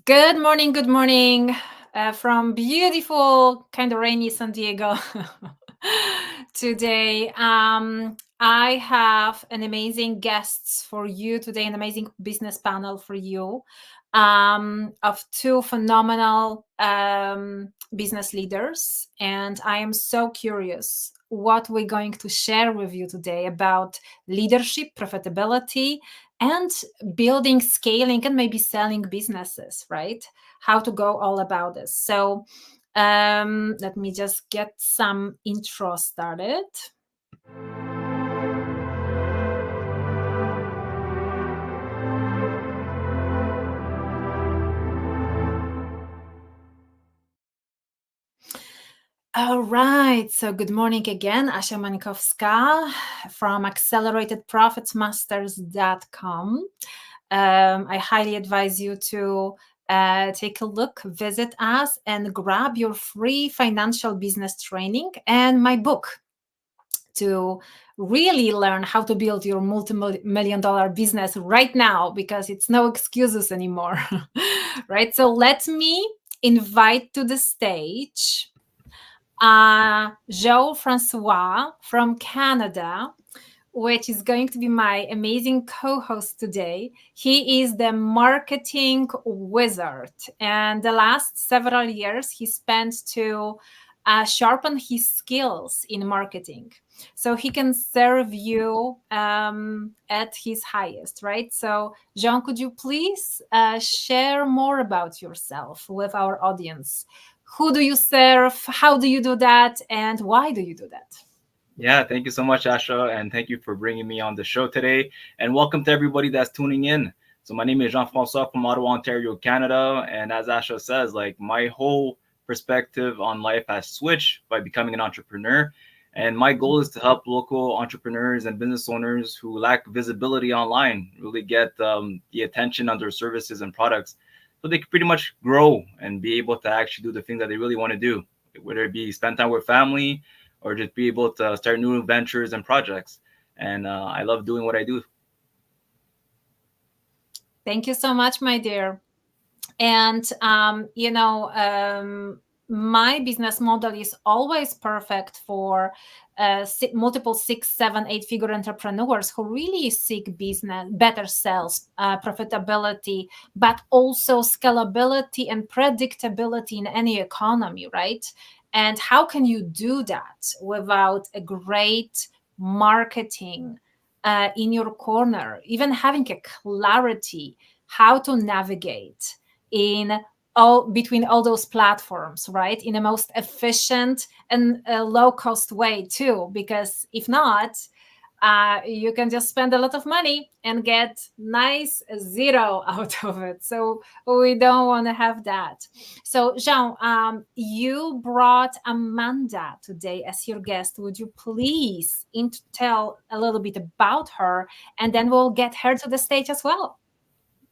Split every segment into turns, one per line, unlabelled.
Good morning from beautiful, kind of rainy San Diego. Today, I have an amazing guests for you today, an amazing business panel for you of two phenomenal business leaders. And I am so curious what we're going to share with you today about leadership, profitability, and building, scaling, and maybe selling businesses, right? How to go all about this. So let me just get some intro started. All right. So good morning again. Asia Manikowska from acceleratedprofitsmasters.com. I highly advise you to take a look, visit us, and grab your free financial business training and my book to really learn how to build your multi-million dollar business right now, because it's no excuses anymore. Right? So let me invite to the stage Joe Francois from Canada, which is going to be my amazing co-host today. He is the marketing wizard, and the last several years he spent to sharpen his skills in marketing, so he can serve you at his highest, right? So, Jean, could you please share more about yourself with our audience? Who do you serve? How do you do that? And why do you do that?
Yeah, thank you so much, Asha, and thank you for bringing me on the show today. And welcome to everybody that's tuning in. So my name is Jean-Francois from Ottawa, Ontario, Canada. And as Asha says, like my whole perspective on life has switched by becoming an entrepreneur. And my goal is to help local entrepreneurs and business owners who lack visibility online really get the attention on their services and products so they can pretty much grow and be able to actually do the things that they really want to do, whether it be spend time with family or just be able to start new ventures and projects. And I love doing what I do.
Thank you so much, my dear. And, my business model is always perfect for multiple 6, 7, 8 figure entrepreneurs who really seek business, better sales, profitability, but also scalability and predictability in any economy, right? And how can you do that without a great marketing in your corner, even having a clarity how to navigate in all between all those platforms, right, in the most efficient and low cost way too, because if not, you can just spend a lot of money and get nice zero out of it. So we don't want to have that. So Jean, you brought Amanda today as your guest. Would you please tell a little bit about her, and then we'll get her to the stage as well.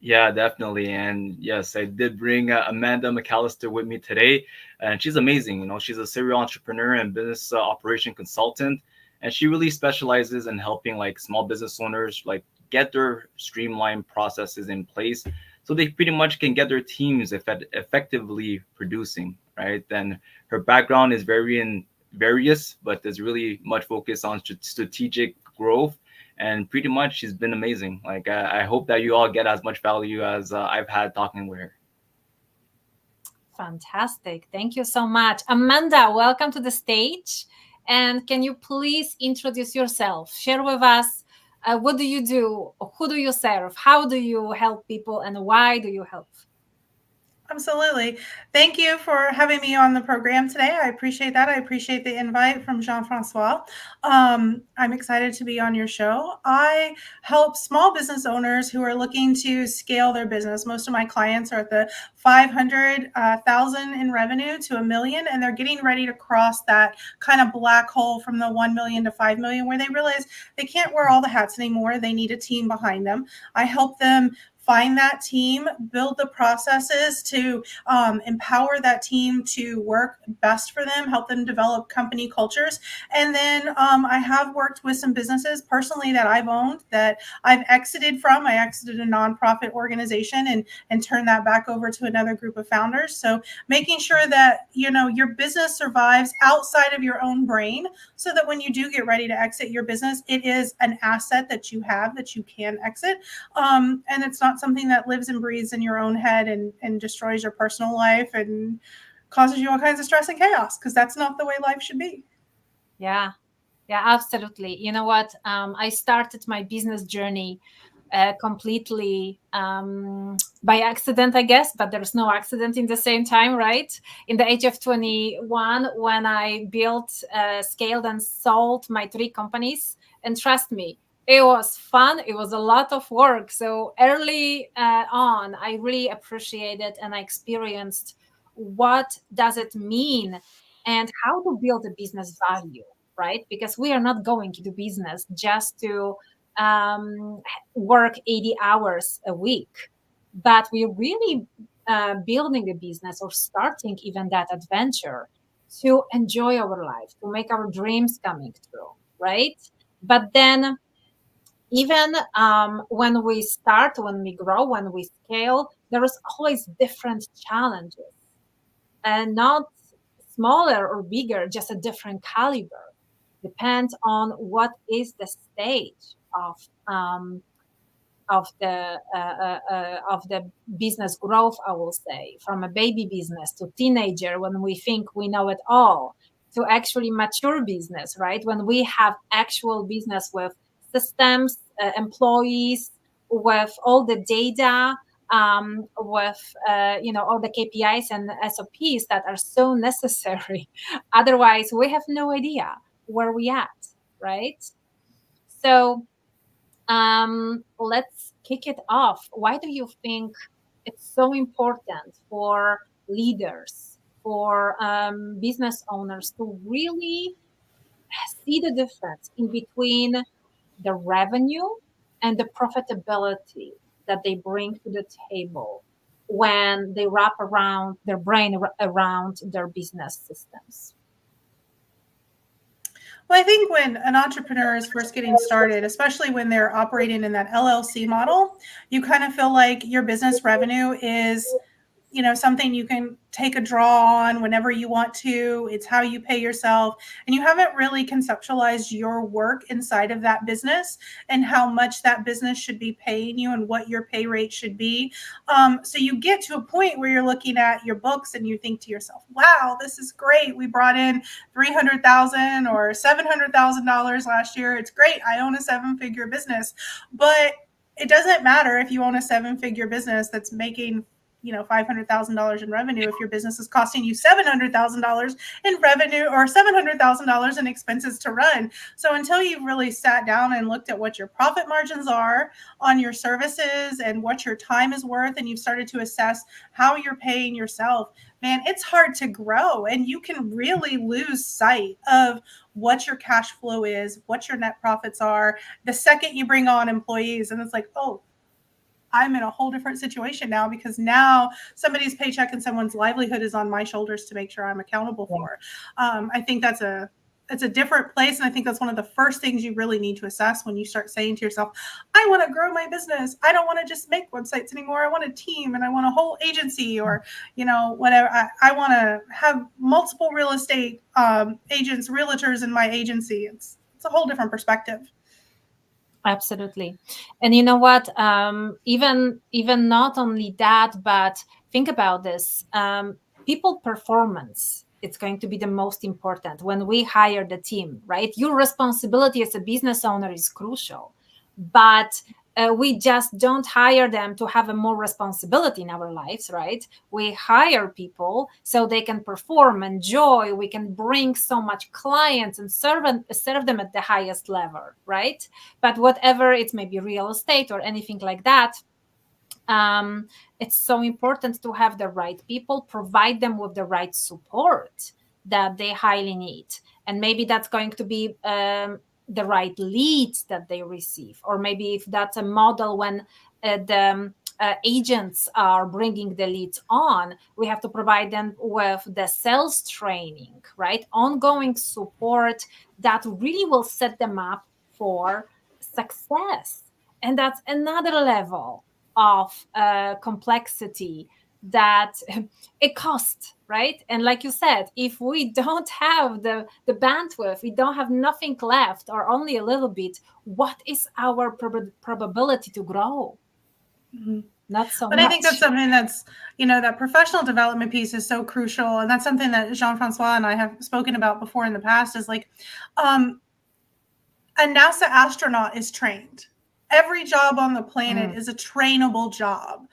Yeah, definitely. And yes, I did bring Amanda McAllister with me today. And she's amazing. She's a serial entrepreneur and business operation consultant. And she really specializes in helping like small business owners like get their streamlined processes in place so they pretty much can get their teams effectively producing, right? Then her background is very in various, but there's really much focus on strategic growth, and pretty much she's been amazing. Like I hope that you all get as much value as I've had talking with her.
Fantastic. Thank you so much. Amanda, welcome to the stage. And can you please introduce yourself? Share with us what do you do? Who do you serve? How do you help people? And why do you help?
Absolutely. Thank you for having me on the program today. I appreciate that. I appreciate the invite from Jean Francois. I'm excited to be on your show. I help small business owners who are looking to scale their business. Most of my clients are at the 500,000 in revenue to a million, and they're getting ready to cross that kind of black hole from the 1 million to 5 million, where they realize they can't wear all the hats anymore. They need a team behind them. I help them find that team, build the processes to empower that team to work best for them, help them develop company cultures. And then I have worked with some businesses personally that I've owned that I've exited from. I exited a nonprofit organization and turned that back over to another group of founders. So making sure that your business survives outside of your own brain, so that when you do get ready to exit your business, it is an asset that you have that you can exit, and it's not something that lives and breathes in your own head and destroys your personal life and causes you all kinds of stress and chaos, because that's not the way life should be.
Yeah, yeah, absolutely. You know what? I started my business journey completely by accident, I guess, but there's no accident in the same time, right? In the age of 21, when I built, scaled, and sold my 3 companies. And trust me, it was fun. It was a lot of work. So early on, I really appreciated and I experienced what does it mean and how to build a business value, right? Because we are not going to do business just to work 80 hours a week, but we're really building a business or starting even that adventure to enjoy our life, to make our dreams coming true, right? But then even when we start, when we grow, when we scale, there is always different challenges, and not smaller or bigger, just a different caliber. Depends on what is the stage um, of the business growth. I will say, from a baby business to teenager, when we think we know it all, to actually mature business, right? When we have actual business with systems, employees, with all the data, with all the KPIs and SOPs that are so necessary. Otherwise, we have no idea where we at, right? So let's kick it off. Why do you think it's so important for leaders, for business owners to really see the difference in between the revenue and the profitability that they bring to the table when they wrap around their brain around their business systems?
Well, I think when an entrepreneur is first getting started, especially when they're operating in that LLC model, you kind of feel like your business revenue is something you can take a draw on whenever you want to. It's how you pay yourself. And you haven't really conceptualized your work inside of that business and how much that business should be paying you and what your pay rate should be. So you get to a point where you're looking at your books and you think to yourself, wow, this is great. We brought in $300,000 or $700,000 last year. It's great. I own a 7-figure business. But it doesn't matter if you own a 7-figure business that's making $500,000 in revenue if your business is costing you $700,000 in revenue or $700,000 in expenses to run. So until you've really sat down and looked at what your profit margins are on your services and what your time is worth, and you've started to assess how you're paying yourself, man, it's hard to grow, and you can really lose sight of what your cash flow is, what your net profits are the second you bring on employees. And it's like, oh, I'm in a whole different situation now, because now somebody's paycheck and someone's livelihood is on my shoulders to make sure I'm accountable for. I think it's a different place. And I think that's one of the first things you really need to assess when you start saying to yourself, I want to grow my business. I don't want to just make websites anymore. I want a team and I want a whole agency, or, whatever. I want to have multiple real estate agents, realtors in my agency. It's a whole different perspective.
Absolutely. And you know what? Even not only that, but think about this. People performance, it's going to be the most important when we hire the team, right? Your responsibility as a business owner is crucial, but we just don't hire them to have a more responsibility in our lives, right? We hire people so they can perform, enjoy. We can bring so much clients and serve them at the highest level, right? But whatever, it may be real estate or anything like that, it's so important to have the right people, provide them with the right support that they highly need. And maybe that's going to be the right leads that they receive. Or maybe if that's a model when the agents are bringing the leads on, we have to provide them with the sales training, right? Ongoing support that really will set them up for success. And that's another level of complexity that it costs, right? And like you said, if we don't have the bandwidth, we don't have nothing left or only a little bit, what is our probability to grow?
Mm-hmm.
Not so
But
much.
I think that's something that's, that professional development piece is so crucial. And that's something that Jean-Francois and I have spoken about before in the past is like, a NASA astronaut is trained. Every job on the planet is a trainable job.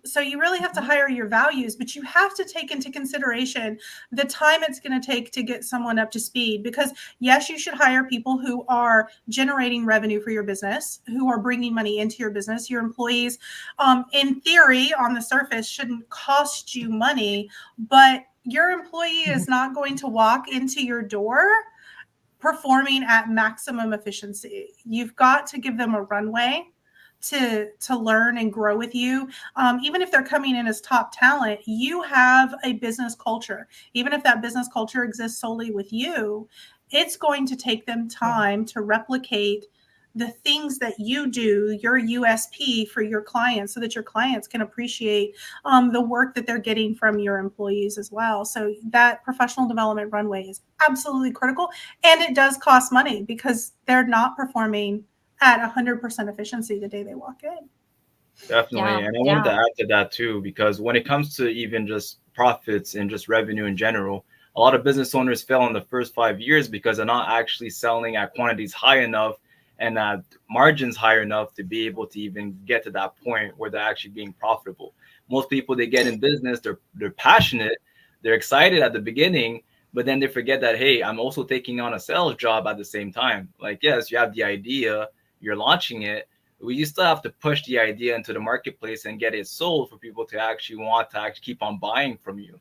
So you really have to hire your values, but you have to take into consideration the time it's going to take to get someone up to speed. Because yes, you should hire people who are generating revenue for your business, who are bringing money into your business. Your employees, in theory, on the surface, shouldn't cost you money, but your employee is not going to walk into your door performing at maximum efficiency. You've got to give them a runway to learn and grow with you. Even if they're coming in as top talent, you have a business culture. Even if that business culture exists solely with you, it's going to take them time to replicate the things that you do, your USP for your clients, so that your clients can appreciate the work that they're getting from your employees as well. So that professional development runway is absolutely critical. And it does cost money because they're not performing at 100% efficiency the day they walk in.
Definitely. And I wanted to add to that too, because when it comes to even just profits and just revenue in general, a lot of business owners fail in the first 5 years because they're not actually selling at quantities high enough and at margins high enough to be able to even get to that point where they're actually being profitable. Most people, they get in business, they're passionate, they're excited at the beginning, but then they forget that, hey, I'm also taking on a sales job at the same time. Like, yes, you have the idea, you're launching it, you still have to push the idea into the marketplace and get it sold for people to actually want to actually keep on buying from you.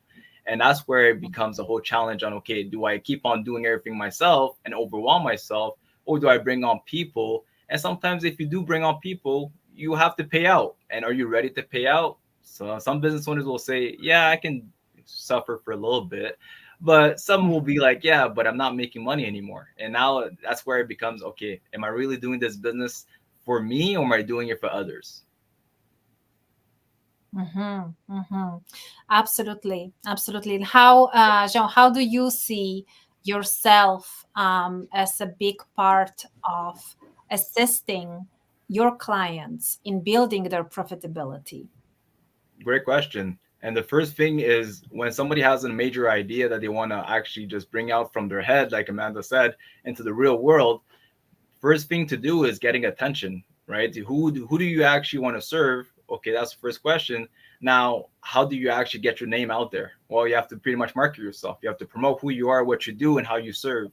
And that's where it becomes a whole challenge on, okay, do I keep on doing everything myself and overwhelm myself, or do I bring on people? And sometimes if you do bring on people, you have to pay out. And are you ready to pay out? So some business owners will say, yeah, I can suffer for a little bit. But some will be like, yeah, but I'm not making money anymore. And now that's where it becomes, okay, am I really doing this business for me, or am I doing it for others?
Absolutely, absolutely. How, Jean, how do you see yourself as a big part of assisting your clients in building their profitability?
Great question. And the first thing is, when somebody has a major idea that they want to actually just bring out from their head, like Amanda said, into the real world, first thing to do is getting attention, right? Who do you actually want to serve? Okay, that's the first question. Now, how do you actually get your name out there? Well, you have to pretty much market yourself. You have to promote who you are, what you do, and how you serve.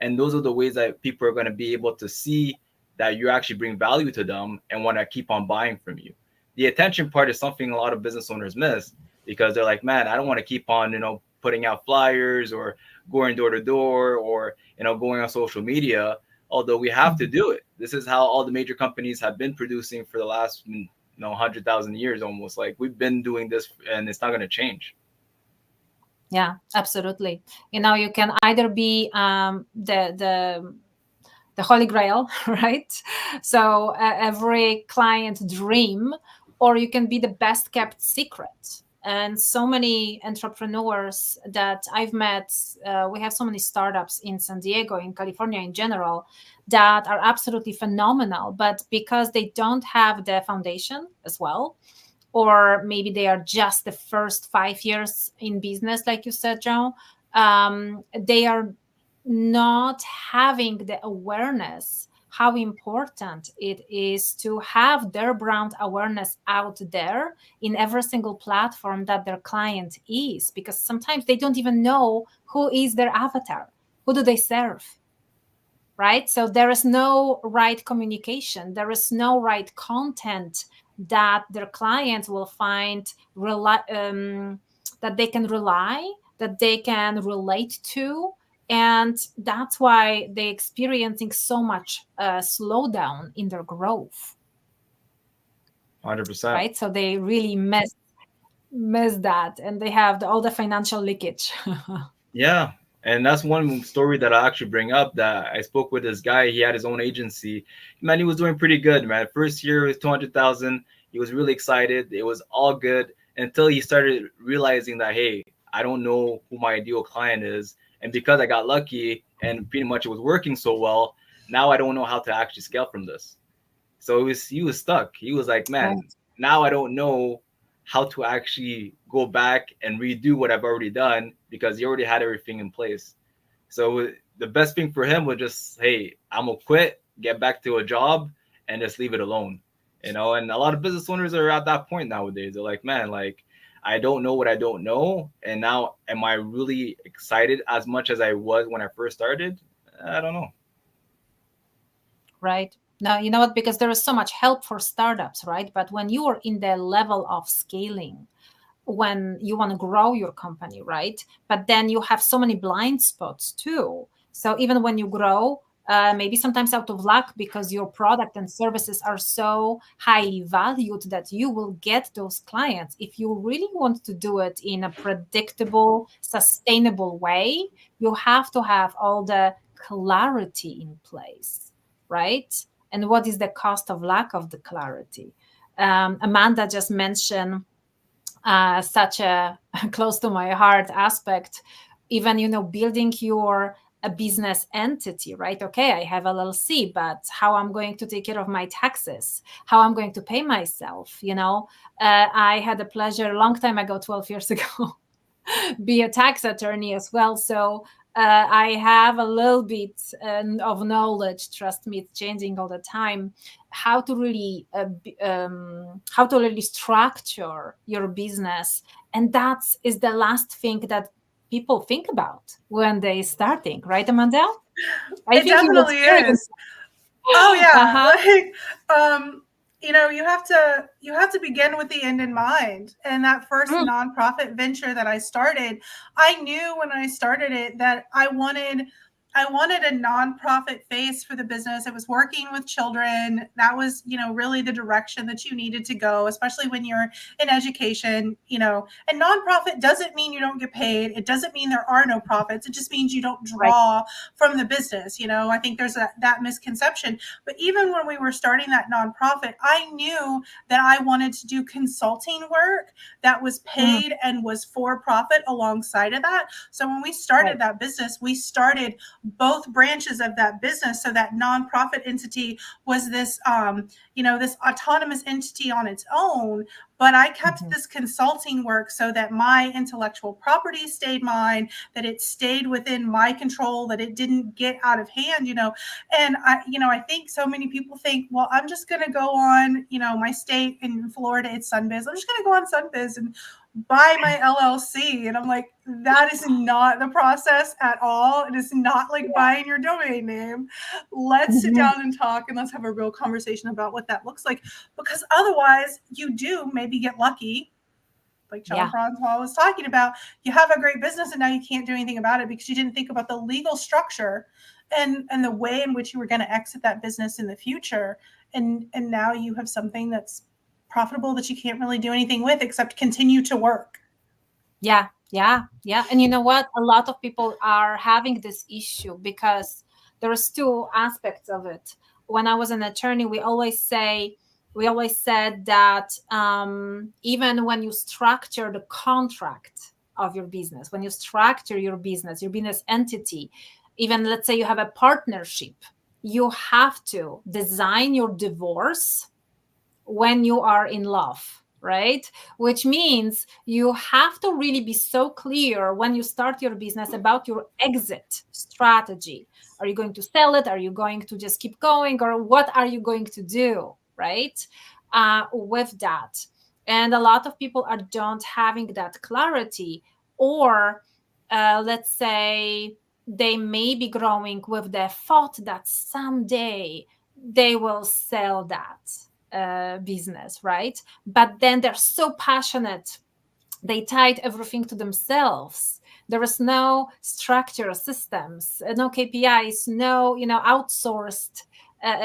And those are the ways that people are going to be able to see that you actually bring value to them and want to keep on buying from you. The attention part is something a lot of business owners miss, because they're like, man, I don't want to keep on, putting out flyers or going door to door, or, going on social media, although we have to do it. This is how all the major companies have been producing for the last 100,000 years almost. Like, we've been doing this, and it's not going to change.
Yeah, absolutely. You can either be the holy grail, right? So every client dream, or you can be the best kept secret. And so many entrepreneurs that I've met, we have so many startups in San Diego, in California in general, that are absolutely phenomenal. But because they don't have the foundation as well, or maybe they are just the first 5 years in business, like you said, Joe, they are not having the awareness how important it is to have their brand awareness out there in every single platform that their client is, because sometimes they don't even know who is their avatar, who do they serve, right? So there is no right communication, there is no right content that their clients will find that they can rely, that they can relate to. And that's why they're experiencing so much slowdown in their growth.
100%.
right? So they really miss that, and they have all the financial leakage.
Yeah. And that's one story that I actually bring up, that I spoke with this guy. He had his own agency. Man, he was doing pretty good, man. First year was 200,000. He was really excited. It was all good until he started realizing that, hey, I don't know who my ideal client is. And because I got lucky and pretty much it was working so well, now I don't know how to actually scale from this. So he was stuck. He was like, man,
Right.
now I don't know how to actually go back and redo what I've already done because he already had everything in place. So the best thing for him was just, hey, I'm gonna quit, get back to a job, and just leave it alone. And a lot of business owners are at that point nowadays. They're like, man, like I don't know what I don't know, and now am I really excited as much as I was when I first started? I don't know.
Right. Now, you know what? Because there is so much help for startups, right? But when you are in the level of scaling, when you want to grow your company, right? But then you have so many blind spots too. So even when you grow, maybe sometimes out of luck, because your product and services are so highly valued that you will get those clients. If you really want to do it in a predictable, sustainable way, you have to have all the clarity in place, right? And what is the cost of lack of the clarity? Amanda just mentioned such a close to my heart aspect. Even, building your a business entity, right? Okay, I have LLC, but how I'm going to take care of my taxes, how I'm going to pay myself. I had the pleasure a long time ago, 12 years ago, be a tax attorney as well. So I have a little bit of knowledge. Trust me, it's changing all the time. How to really structure your business, and that is the last thing that people think about when they starting, right, Amanda? I
It
think you've
definitely
experienced.
is. Oh yeah,
Uh-huh.
like you have to begin with the end in mind. And that first
Mm,
nonprofit venture that I started, I knew when I started it that I wanted a nonprofit face for the business. It was working with children. That was, really the direction that you needed to go, especially when you're in education. And nonprofit doesn't mean you don't get paid. It doesn't mean there are no profits. It just means you don't
right.
draw from the business. I think there's that misconception. But even when we were starting that nonprofit, I knew that I wanted to do consulting work that was
Mm,
paid and was for profit alongside of that. So when we
right.
started that business, we started both branches of that business. So that nonprofit entity was this autonomous entity on its own. But I kept
Mhm.
this consulting work so that my intellectual property stayed mine, that it stayed within my control, that it didn't get out of hand. And I think so many people think, well, I'm just going to go on, my state in Florida, it's Sunbiz. I'm just going to go on Sunbiz and buy my LLC. And I'm like, that is not the process at all. It is not like buying your domain name. Let's sit
Mhm.
down and talk, and let's have a real conversation about what that looks like. Because otherwise, you do maybe get lucky, like Jean
Yeah.
Francois was talking about. You have a great business, and now you can't do anything about it because you didn't think about the legal structure and the way in which you were going to exit that business in the future. And now you have something that's profitable that you can't really do anything with except continue to work.
Yeah, yeah, yeah. And you know what? A lot of people are having this issue because there's two aspects of it. When I was an attorney, we always said that even when you structure the contract of your business, when you structure your business entity, even let's say you have a partnership, you have to design your divorce when you are in love, right? Which means you have to really be so clear when you start your business about your exit strategy. Are you going to sell it? Are you going to just keep going? Or what are you going to do, right? With that. And a lot of people are don't having that clarity, or let's say they may be growing with the thought that someday they will sell that business, right? But then they're so passionate, they tied everything to themselves. There is no structure systems, no KPIs, no outsourced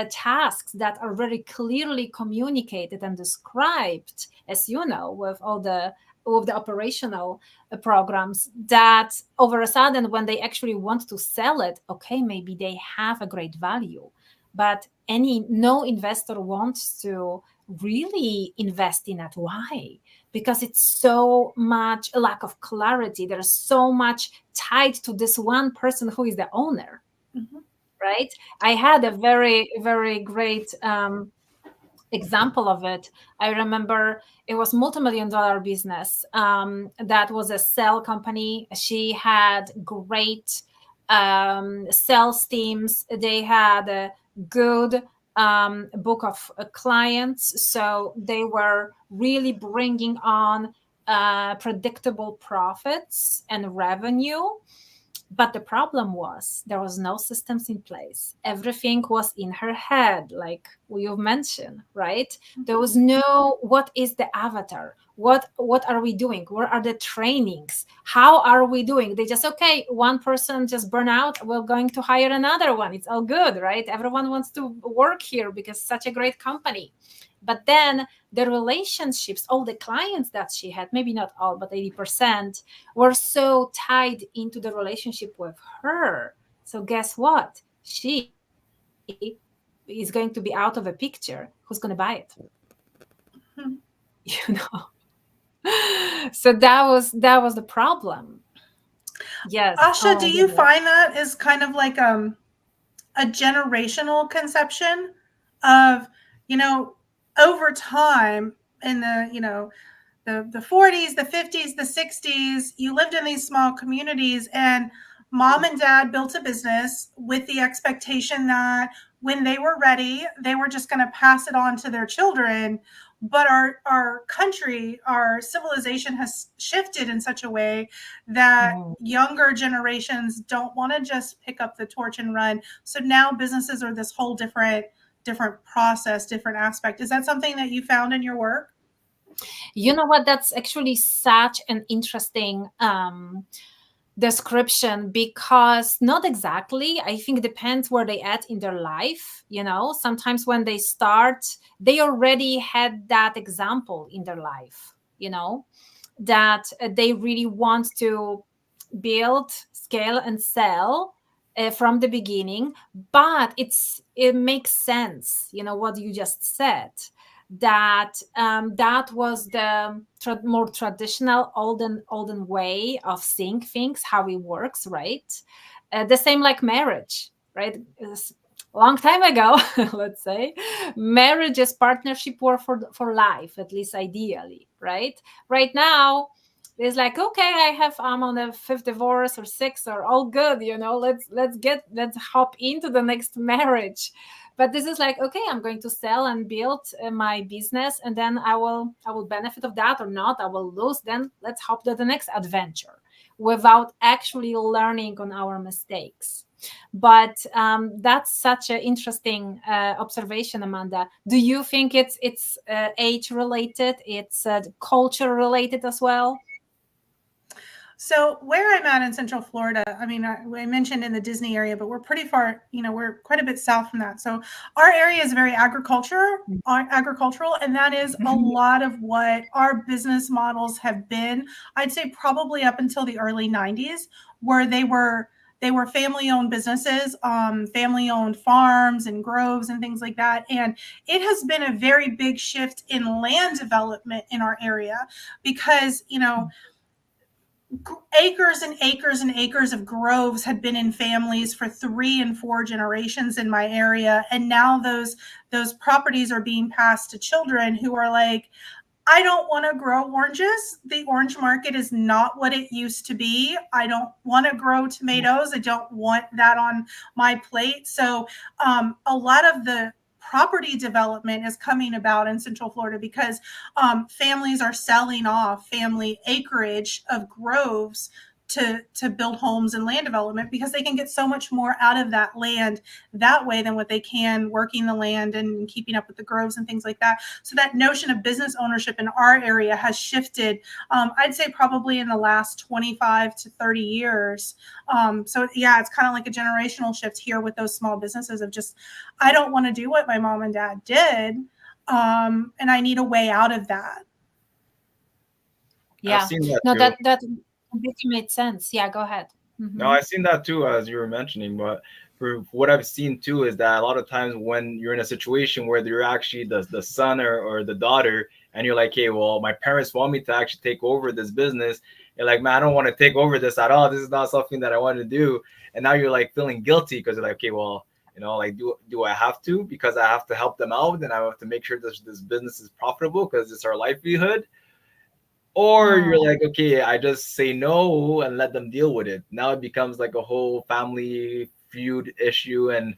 tasks that are very clearly communicated and described, as you know, with the operational programs, that over a sudden when they actually want to sell it, okay, maybe they have a great value, but no investor wants to really invest in it. Why? Because it's so much a lack of clarity. There's so much tied to this one person who is the owner.
Mm-hmm.
Right? I had a very, very great example of it. I remember it was multi-million-dollar business. That was a cell company. She had great sales teams. They had a good book of clients. So they were really bringing on predictable profits and revenue. But the problem was there was no systems in place. Everything was in her head, like you've mentioned, right?
Mm-hmm.
There was no, what is the avatar? What are we doing? Where are the trainings? How are we doing? They just, okay, one person just burn out, we're going to hire another one. It's all good, right? Everyone wants to work here because it's such a great company. But then the relationships, all the clients that she had, maybe not all, but 80%, were so tied into the relationship with her. So guess what? She is going to be out of a picture. Who's going to buy it?
Mm-hmm.
You know. So that was the problem. Yes.
Asha,
Oh
do
my
you
goodness.
find that is kind of like a generational conception of, you know, over time in the, you know, the 40s, the 50s, the 60s, you lived in these small communities, and mom and dad built a business with the expectation that when they were ready, they were just going to pass it on to their children. But our country, our civilization has shifted in such a way that
Mm.
younger generations don't want to just pick up the torch and run. So now businesses are this whole different process, different aspect. Is that something that you found in your work?
You know what? That's actually such an interesting description, because not exactly, I think it depends where they at in their life. You know, sometimes when they start, they already had that example in their life, you know, that they really want to build, scale, and sell from the beginning. But it makes sense, you know, what you just said, that that was the more traditional olden way of seeing things, how it works, right? The same like marriage, right? A long time ago, let's say, marriage is partnership or for life, at least ideally, right? Right now it's like, okay, I'm on the fifth divorce or sixth, or all good, you know, let's hop into the next marriage. But this is like, okay, I'm going to sell and build my business, and then I will benefit of that or not, I will lose, then let's hop to the next adventure, without actually learning on our mistakes. But that's such an interesting observation, Amanda. Do you think it's age related, it's culture related as well?
So where I'm at in Central Florida, I mean, I mentioned in the Disney area, but we're pretty far, you know, we're quite a bit south from that. So our area is very agricultural, and that is a lot of what our business models have been. I'd say probably up until the early 90s, where they were family-owned businesses, family-owned farms and groves and things like that. And it has been a very big shift in land development in our area because, you know, acres and acres and acres of groves had been in families for 3 and 4 generations in my area, and now those properties are being passed to children who are like, I don't want to grow oranges. The orange market is not what it used to be. I don't want to grow tomatoes. I don't want that on my plate. So a lot of the property development is coming about in Central Florida because families are selling off family acreage of groves to build homes and land development, because they can get so much more out of that land that way than what they can working the land and keeping up with the groves and things like that. So that notion of business ownership in our area has shifted, I'd say probably in the last 25 to 30 years. So yeah, it's kind of like a generational shift here with those small businesses of just, I don't want to do what my mom and dad did, and I need a way out of that.
I've
Yeah.
seen that
No,
too.
that completely made sense. Yeah, go ahead.
No, I've seen that too, as you were mentioning. But for what I've seen too is that a lot of times when you're in a situation where you're actually the son or the daughter, and you're like, hey, well, my parents want me to actually take over this business. You're like, man, I don't want to take over this at all. This is not something that I want to do. And now you're like feeling guilty because you're like, okay, well, like do I have to, because I have to help them out and I have to make sure this business is profitable because it's our livelihood. Or you're like, okay, I just say no and let them deal with it. Now it becomes like a whole family feud issue, and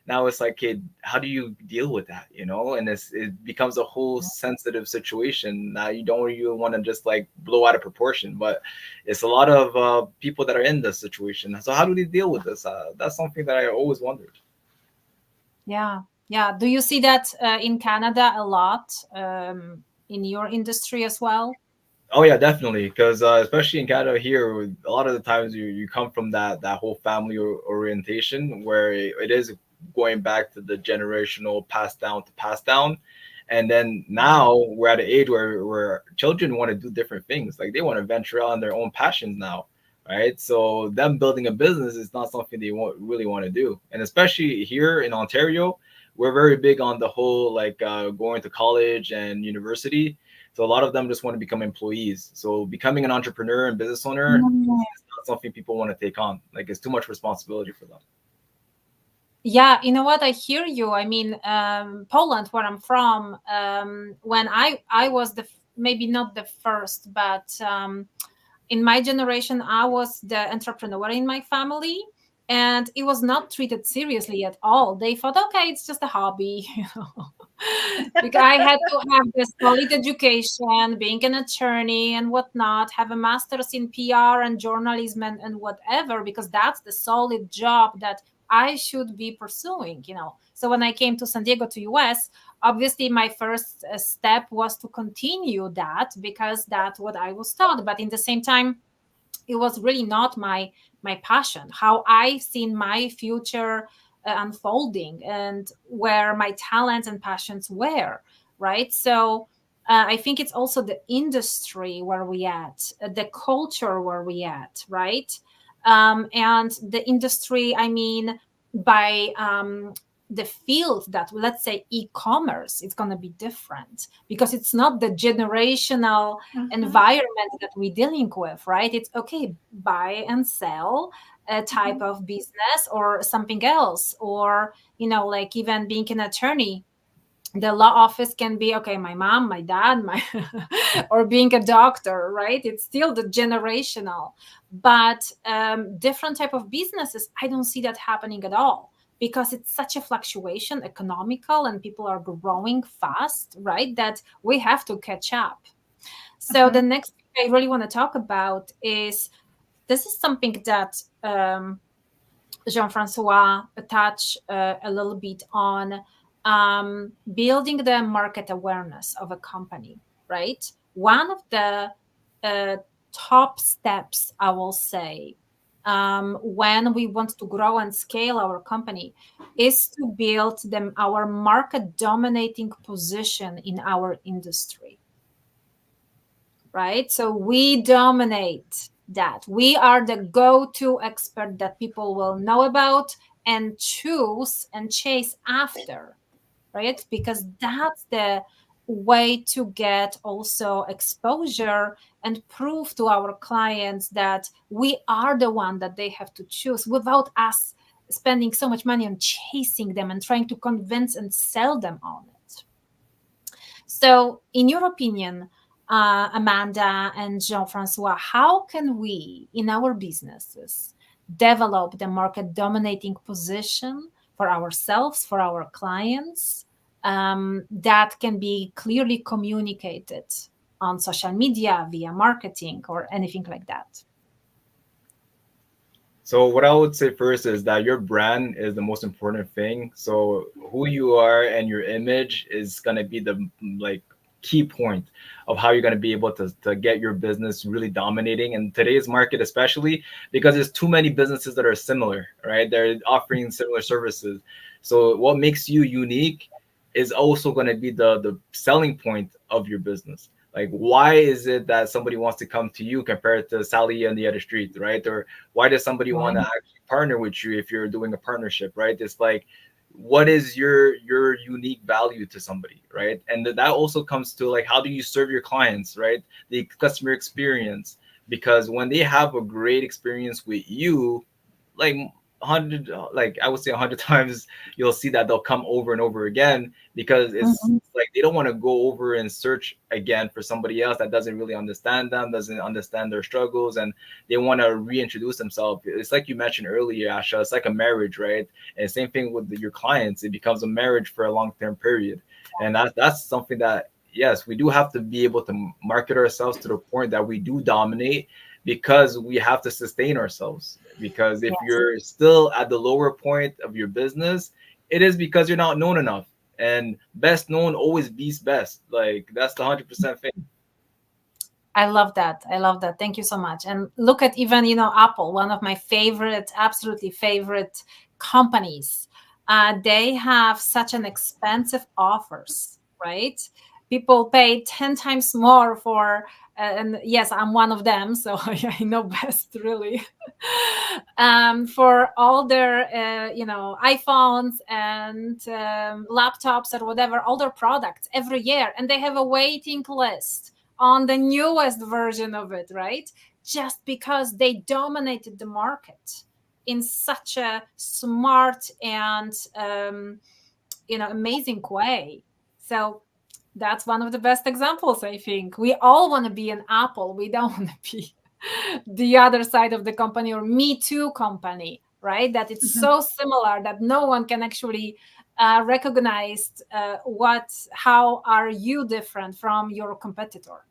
now it's like, hey, how do you deal with that? And it becomes a whole sensitive situation. Now you don't even want to just like blow out of proportion, but it's a lot of people that are in this situation. So how do they deal with this? That's something that I always wondered.
Yeah. Do you see that in Canada a lot, in your industry as well?
Oh yeah, definitely. Because especially in Canada here, a lot of the times you come from that whole family orientation where it is going back to the generational pass down, and then now we're at an age where children want to do different things. Like they want to venture out on their own passions now, right? So them building a business is not something they really want to do, and especially here in Ontario, we're very big on the whole like going to college and university. So a lot of them just want to become employees. So becoming an entrepreneur and business owner is not something people want to take on. Like it's too much responsibility for them.
Yeah, you know what? I hear you. I mean, Poland, where I'm from, when I was maybe not the first, but in my generation, I was the entrepreneur in my family, and it was not treated seriously at all. They thought, okay, it's just a hobby, because I had to have this solid education, being an attorney and whatnot, have a master's in PR and journalism and whatever, because that's the solid job that I should be pursuing. So when I came to San Diego, to US, obviously my first step was to continue that because that's what I was taught. But in the same time, it was really not my passion, how I seen my future unfolding and where my talents and passions were, right? So I think it's also the industry where we at, the culture where we at, right? And the industry, I mean, by the field that, let's say, e-commerce, it's going to be different because it's not the generational environment that we're dealing with, right? It's okay, buy and sell a type of business or something else, or like even being an attorney, the law office can be okay, my mom, my dad, my or being a doctor, right? It's still the generational. But different type of businesses, I don't see that happening at all, because it's such a fluctuation, economical, and people are growing fast, right, that we have to catch up. So the next thing I really want to talk about is, this is something that Jean-Francois touched a little bit on, building the market awareness of a company, right? One of the top steps, I will say, when we want to grow and scale our company, is to build our market dominating position in our industry, right? So we dominate that. We are the go-to expert that people will know about and choose and chase after, right? Because that's the way to get also exposure and prove to our clients that we are the one that they have to choose, without us spending so much money on chasing them and trying to convince and sell them on it. So in your opinion, Amanda and Jean-Francois, how can we, in our businesses, develop the market dominating position for ourselves, for our clients, that can be clearly communicated on social media, via marketing, or anything like that?
So what I would say first is that your brand is the most important thing. So who you are and your image is gonna be the like key point of how you're gonna be able to get your business really dominating in today's market, especially because there's too many businesses that are similar, right? They're offering similar services. So what makes you unique is also gonna be the selling point of your business. Like why is it that somebody wants to come to you compared to Sally on the other street, right? Or why does somebody want to
Right.
actually partner with you if you're doing a partnership, right? It's like what is your unique value to somebody, right? And that also comes to like how do you serve your clients, right? The customer experience, because when they have a great experience with you, like 100, like I would say 100 times, you'll see that they'll come over and over again because it's
Mhm.
like they don't want to go over and search again for somebody else that doesn't really understand them, doesn't understand their struggles, and they want to reintroduce themselves. It's like you mentioned earlier, Asha, it's like a marriage, right? And same thing with your clients, it becomes a marriage for a long-term period. And that's something that, yes, we do have to be able to market ourselves to the point that we do dominate, because we have to sustain ourselves. Because if
Yes.
you're still at the lower point of your business, it is because you're not known enough. And best known always beats best. Like that's the 100% thing.
I love that. I love that. Thank you so much. And look at even, Apple, one of my favorite, absolutely favorite companies. They have such an expensive offers, right? People pay 10 times more for, and yes, I'm one of them, so I know best really. For all their, iPhones and laptops or whatever, all their products every year. And they have a waiting list on the newest version of it, right? Just because they dominated the market in such a smart and amazing way. So that's one of the best examples, I think. We all want to be an Apple. We don't want to be the other side of the company or me too company, right? That it's
Mhm.
so similar that no one can actually recognize how are you different from your competitor.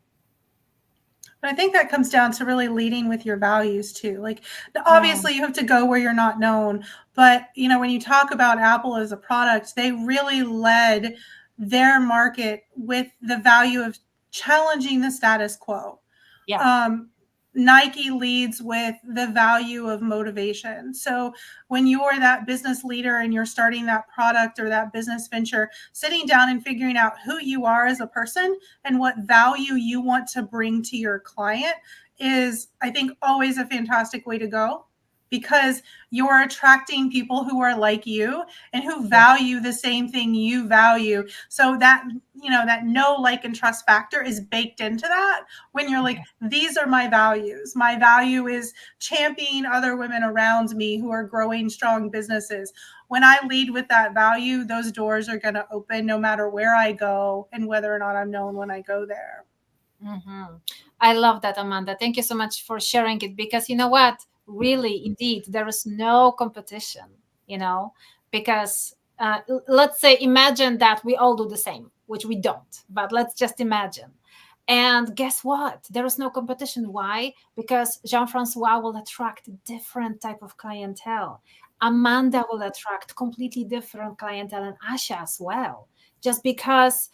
But I think that comes down to really leading with your values too. Like
Mm,
obviously you have to go where you're not known, but when you talk about Apple as a product, they really led their market with the value of challenging the status quo.
yeah.
um, Nike leads with the value of motivation. So when you're that business leader and you're starting that product or that business venture, sitting down and figuring out who you are as a person and what value you want to bring to your client is, I think, always a fantastic way to go, because you're attracting people who are like you and who
Yes.
value the same thing you value. So that, that know, like, and trust factor is baked into that. When you're like,
Yes.
these are my values. My value is championing other women around me who are growing strong businesses. When I lead with that value, those doors are going to open no matter where I go and whether or not I'm known when I go there.
Mhm. I love that, Amanda. Thank you so much for sharing it, because you know what? Really, indeed, there is no competition, you know, because let's say, imagine that we all do the same, which we don't, but let's just imagine. And guess what? There is no competition. Why? Because Jean-Francois will attract a different type of clientele. Amanda will attract completely different clientele, and Asha as well. Just because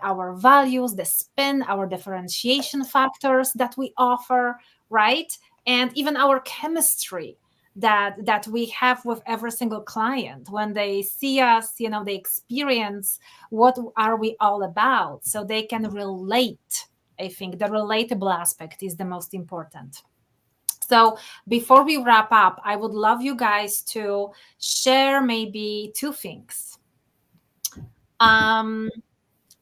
our values, the spin, our differentiation factors that we offer, right? And even our chemistry that we have with every single client. When they see us, they experience what are we all about, so they can relate. I think the relatable aspect is the most important. So before we wrap up, I would love you guys to share maybe two things. Um,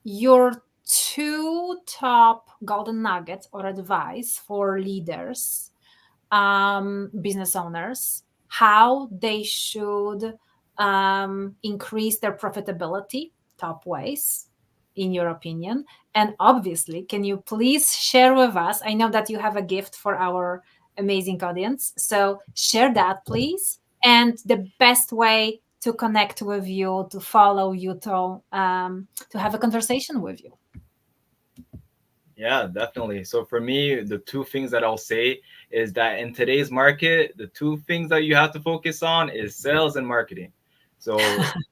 your two top golden nuggets or advice for leaders, business owners, how they should increase their profitability, top ways, in your opinion. And obviously, can you please share with us? I know that you have a gift for our amazing audience. So share that, please. And the best way to connect with you, to follow you, to have a conversation with you.
Yeah, definitely. So for me, the two things that I'll say is that in today's market, the two things that you have to focus on is sales and marketing. So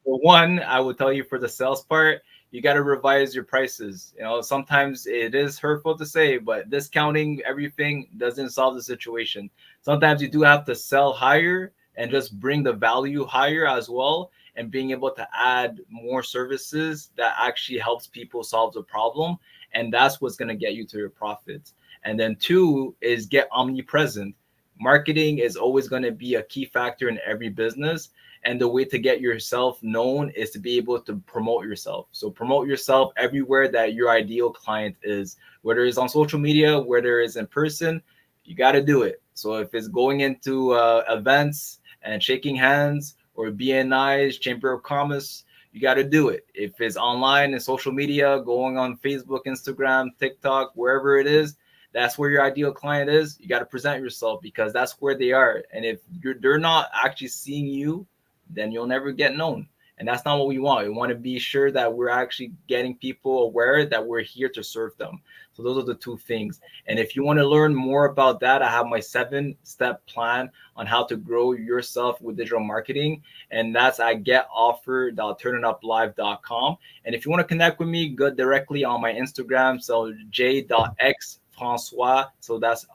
for one, I would tell you for the sales part, you got to revise your prices. You know, sometimes it is hurtful to say, but discounting everything doesn't solve the situation. Sometimes you do have to sell higher and just bring the value higher as well, and being able to add more services that actually helps people solve the problem, and that's what's going to get you to your profits. And then two is get omnipresent. Marketing is always going to be a key factor in every business, and the way to get yourself known is to be able to promote yourself. So promote yourself everywhere that your ideal client is, whether it's on social media, whether it's in person. You got to do it. So if it's going into events and shaking hands, or BNI's Chamber of Commerce, you got to do it. If it's online and social media, going on Facebook, Instagram, TikTok, wherever it is, that's where your ideal client is. You got to present yourself because that's where they are. And if they're not actually seeing you, then you'll never get known. And that's not what we want. We want to be sure that we're actually getting people aware that we're here to serve them. So those are the two things. And if you want to learn more about that, I have my 7-step plan on how to grow yourself with digital marketing, and that's at getoffer.turnituplive.com. And if you want to connect with me, go directly on my Instagram, so j.xfrancois, so that's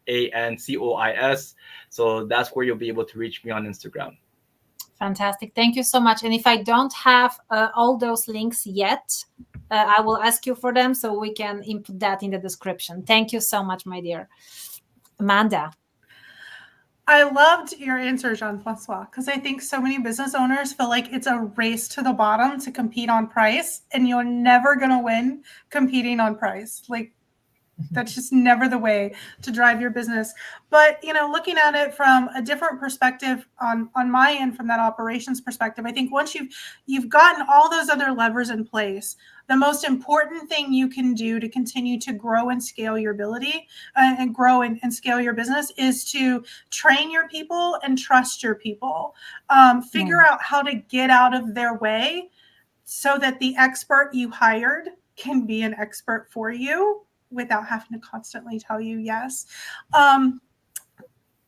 Rancois. So that's where you'll be able to reach me on Instagram.
Fantastic. Thank you so much. And if I don't have all those links yet, I will ask you for them so we can input that in the description. Thank you so much, my dear. Amanda.
I loved your answer, Jean Francois, because I think so many business owners feel like it's a race to the bottom to compete on price, and you're never going to win competing on price. Like, that's just never the way to drive your business. But, looking at it from a different perspective on my end, from that operations perspective, I think once you've gotten all those other levers in place, the most important thing you can do to continue to grow and scale your ability and grow and scale your business is to train your people and trust your people. Figure out how to get out of their way so that the expert you hired can be an expert for you without having to constantly tell you yes.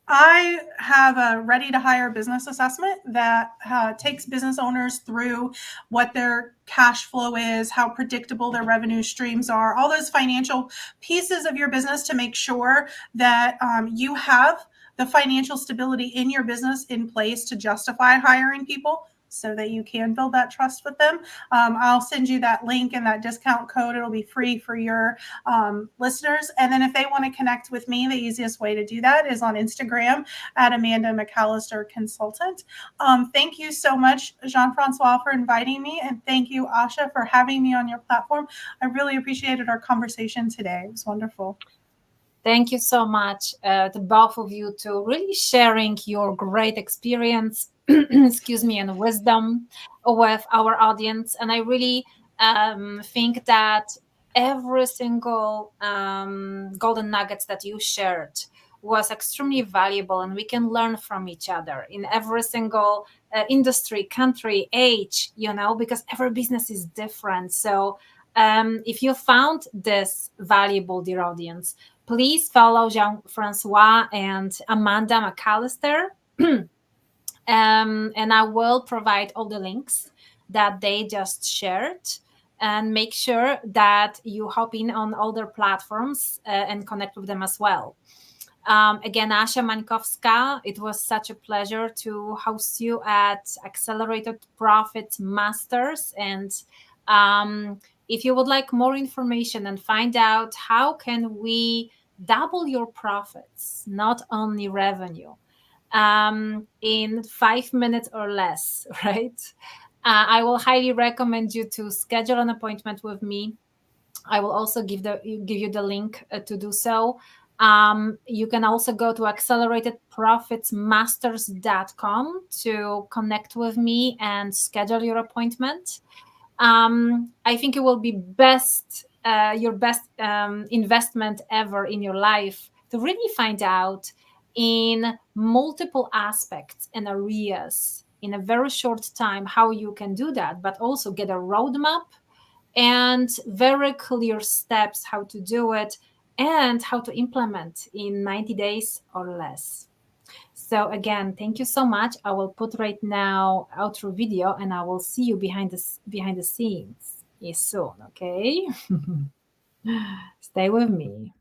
I have a ready to hire business assessment that takes business owners through what their cash flow is, how predictable their revenue streams are, all those financial pieces of your business to make sure that you have the financial stability in your business in place to justify hiring people, so that you can build that trust with them. I'll send you that link and that discount code. It'll be free for your listeners. And then if they want to connect with me, the easiest way to do that is on Instagram at Amanda McAllister Consultant. Thank you so much, Jean-Francois, for inviting me. And thank you, Asha, for having me on your platform. I really appreciated our conversation today. It was wonderful.
Thank you so much to both of you to really sharing your great experience, excuse me, and wisdom with our audience. And I really think that every single golden nuggets that you shared was extremely valuable, and we can learn from each other in every single industry, country, age, because every business is different. So if you found this valuable, dear audience, please follow Jean-Francois and Amanda McAllister. And I will provide all the links that they just shared. And make sure that you hop in on all their platforms and connect with them as well. Again, Asha Mańkowska, it was such a pleasure to host you at Accelerated Profits Masters. And if you would like more information and find out how can we double your profits, not only revenue, in 5 minutes or less, right? I will highly recommend you to schedule an appointment with me. I will also give you the link to do so. You can also go to acceleratedprofitsmasters.com to connect with me and schedule your appointment. I think it will be your best investment ever in your life to really find out in multiple aspects and areas in a very short time how you can do that, but also get a roadmap and very clear steps how to do it and how to implement in 90 days or less. So again, thank you so much. I will put right now outro video, and I will see you behind the scenes soon, okay? Stay with me.